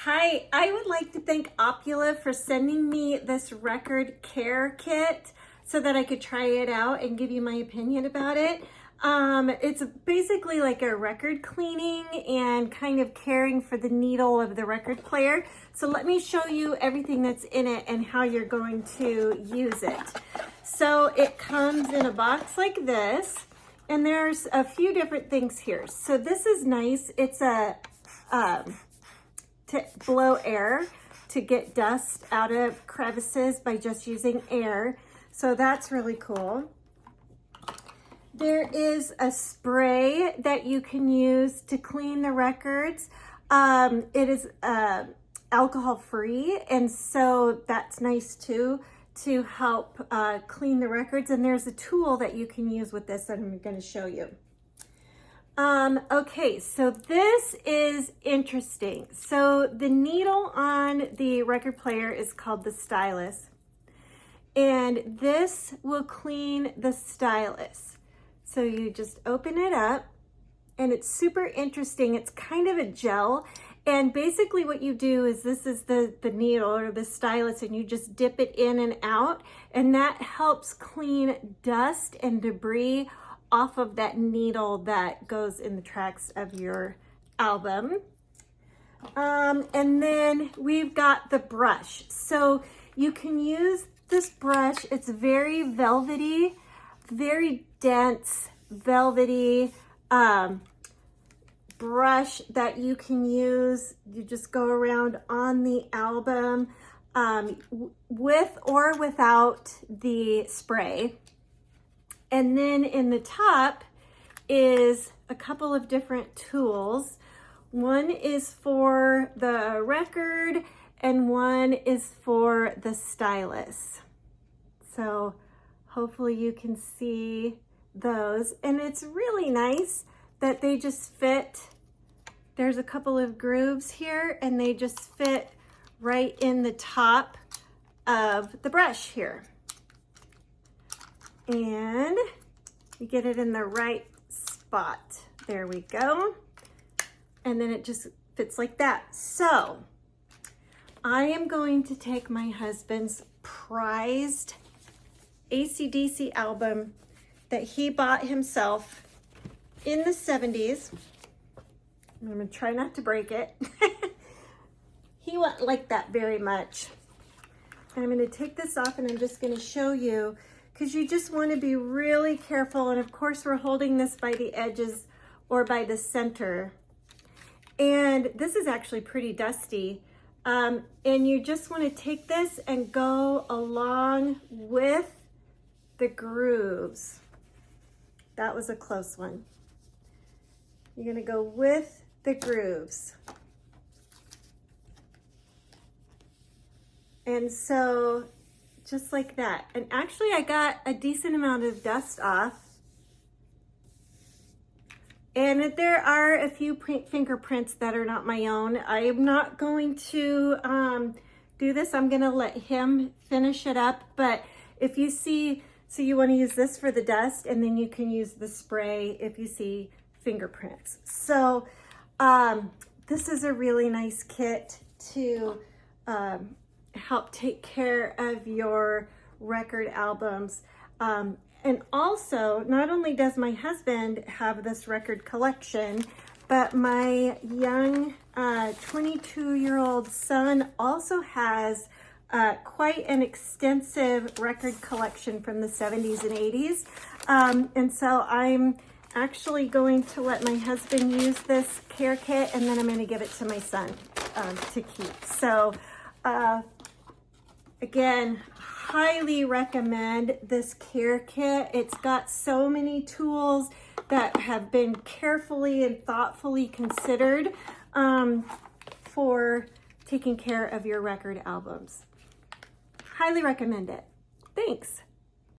Hi, I would like to thank OPULA for sending me this record care kit so that I could try it out and give you my opinion about it. It's basically like a record cleaning and kind of caring for the needle of the record player. So let me show you everything that's in it and how you're going to use it. So it comes in a box like this, and there's a few different things here. So this is nice. It's a to blow air to get dust out of crevices by just using air. So that's really cool. There is a spray that you can use to clean the records. It is alcohol free, and so that's nice too to help clean the records. And there's a tool that you can use with this that I'm going to show you. Okay, so this is interesting. So the needle on the record player is called the Stylus, and this will clean the stylus. So you just open it up, and it's super interesting. It's kind of a gel, and basically what you do is this is the needle or the stylus, and you just dip it in and out, and that helps clean dust and debris off of that needle that goes in the tracks of your album. And then we've got the brush. So you can use this brush. It's very velvety, very dense, velvety brush that you can use. You just go around on the album with or without the spray. And then in the top is a couple of different tools. One is for the record and one is for the stylus. So hopefully you can see those. And it's really nice that they just fit. There's a couple of grooves here and they just fit right in the top of the brush here. And you get it in the right spot. There we go. And then it just fits like that. So I am going to take my husband's prized AC/DC album that he bought himself in the 70s. I'm gonna try not to break it. He wouldn't like that very much. And I'm gonna take this off and I'm just gonna show you, because you just want to be really careful. And of course we're holding this by the edges or by the center. And this is actually pretty dusty. And you just want to take this and go along with the grooves. That was a close one. You're going to go with the grooves. And so just like that. And actually I got a decent amount of dust off. And there are a few fingerprints that are not my own. I am not going to do this. I'm gonna let him finish it up. But if you see, so you wanna use this for the dust, and then you can use the spray if you see fingerprints. So this is a really nice kit to help take care of your record albums. And also, not only does my husband have this record collection, but my young 22-year-old son also has quite an extensive record collection from the 70s and 80s. And so I'm actually going to let my husband use this care kit, and then I'm going to give it to my son to keep. So again, highly recommend this care kit. It's got so many tools that have been carefully and thoughtfully considered for taking care of your record albums. Highly recommend it. Thanks.